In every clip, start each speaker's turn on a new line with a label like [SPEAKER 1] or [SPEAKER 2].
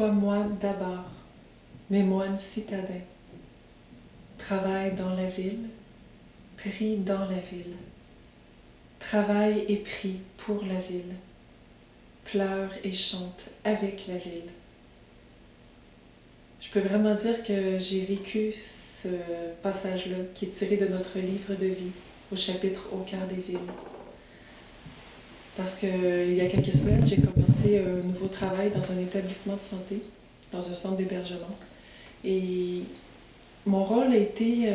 [SPEAKER 1] sois moine d'abord, mais moine citadin. Travaille dans la ville, prie dans la ville. Travaille et prie pour la ville. Pleure et chante avec la ville. Je peux vraiment dire que j'ai vécu ce passage-là qui est tiré de notre livre de vie au chapitre Au cœur des villes. Parce qu'il y a quelques semaines, j'ai commencé un nouveau travail dans un établissement de santé, dans un centre d'hébergement. Et mon rôle a été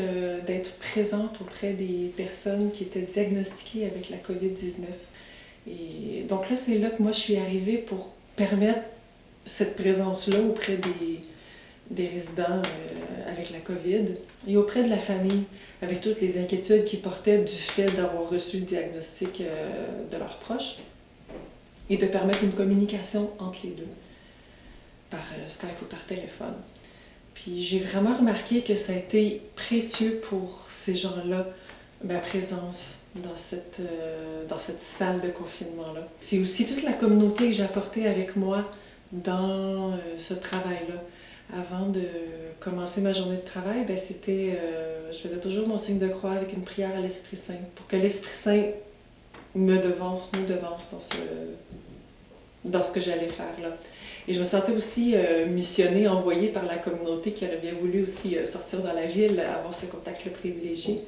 [SPEAKER 1] d'être présente auprès des personnes qui étaient diagnostiquées avec la COVID-19. Et donc là, c'est là que moi, je suis arrivée pour permettre cette présence-là auprès des résidents avec la COVID et auprès de la famille, avec toutes les inquiétudes qu'ils portaient du fait d'avoir reçu le diagnostic de leurs proches, et de permettre une communication entre les deux, par Skype ou par téléphone. Puis j'ai vraiment remarqué que ça a été précieux pour ces gens-là, ma présence dans cette salle de confinement-là. C'est aussi toute la communauté que j'ai apportée avec moi dans ce travail-là. Avant de commencer ma journée de travail, je faisais toujours mon signe de croix avec une prière à l'Esprit Saint, pour que l'Esprit Saint nous devance dans ce que j'allais faire là. Et je me sentais aussi missionnée, envoyée par la communauté qui aurait bien voulu aussi sortir dans la ville, avoir ce contact-là privilégié.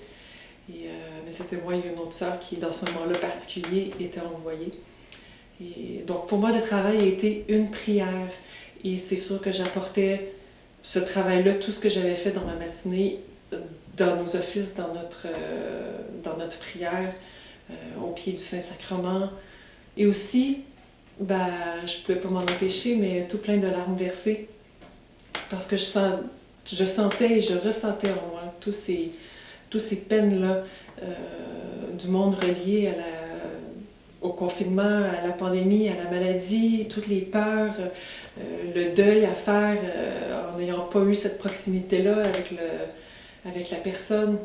[SPEAKER 1] Mais c'était moi et une autre sœur qui, dans ce moment-là particulier, était envoyée. Et donc pour moi, le travail a été une prière. Et c'est sûr que j'apportais ce travail-là, tout ce que j'avais fait dans ma matinée, dans nos offices, dans notre prière, au pied du Saint-Sacrement. Et aussi, je ne pouvais pas m'en empêcher, mais tout plein de larmes versées. Parce que je sentais et je ressentais en moi tous ces peines-là du monde relié au confinement, à la pandémie, à la maladie, toutes les peurs, le deuil à faire en n'ayant pas eu cette proximité-là avec la personne.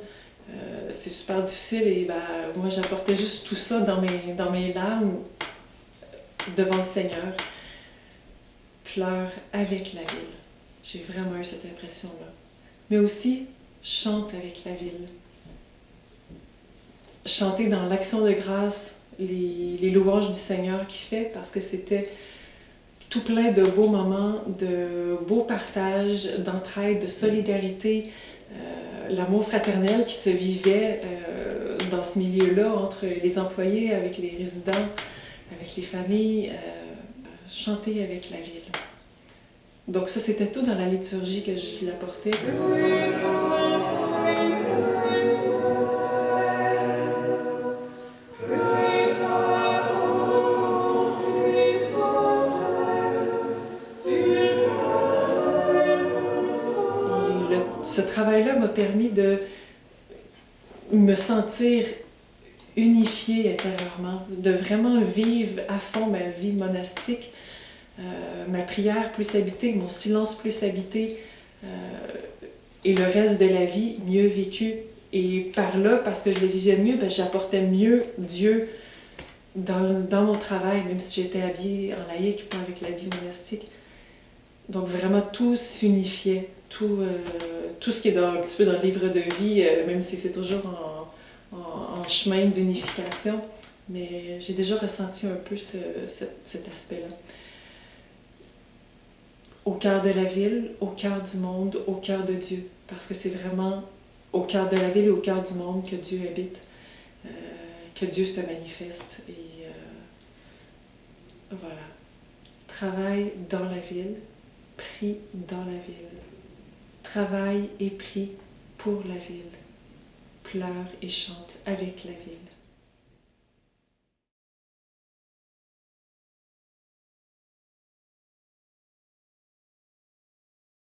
[SPEAKER 1] C'est super difficile et moi j'apportais juste tout ça dans mes larmes devant le Seigneur. Pleure avec la ville. J'ai vraiment eu cette impression-là. Mais aussi, chante avec la ville. Chanter dans l'action de grâce les louanges du Seigneur qu'il fait, parce que c'était tout plein de beaux moments, de beaux partages, d'entraide, de solidarité, l'amour fraternel qui se vivait dans ce milieu-là, entre les employés, avec les résidents, avec les familles, chanter avec la ville. Donc ça, c'était tout dans la liturgie que je l'apportais. Ce travail-là m'a permis de me sentir unifiée intérieurement, de vraiment vivre à fond ma vie monastique, ma prière plus habitée, mon silence plus habité, et le reste de la vie mieux vécu. Et par là, parce que je le vivais mieux, j'apportais mieux Dieu dans mon travail, même si j'étais habillée en laïque, pas avec la vie monastique. Donc vraiment tout s'unifiait, tout ce qui est un petit peu dans le livre de vie, même si c'est toujours en chemin d'unification, mais j'ai déjà ressenti un peu cet aspect-là. Au cœur de la ville, au cœur du monde, au cœur de Dieu, parce que c'est vraiment au cœur de la ville et au cœur du monde que Dieu habite, que Dieu se manifeste. Et voilà. Travaille dans la ville, prie dans la ville. Travaille et prie pour la ville. Pleure et chante avec la ville.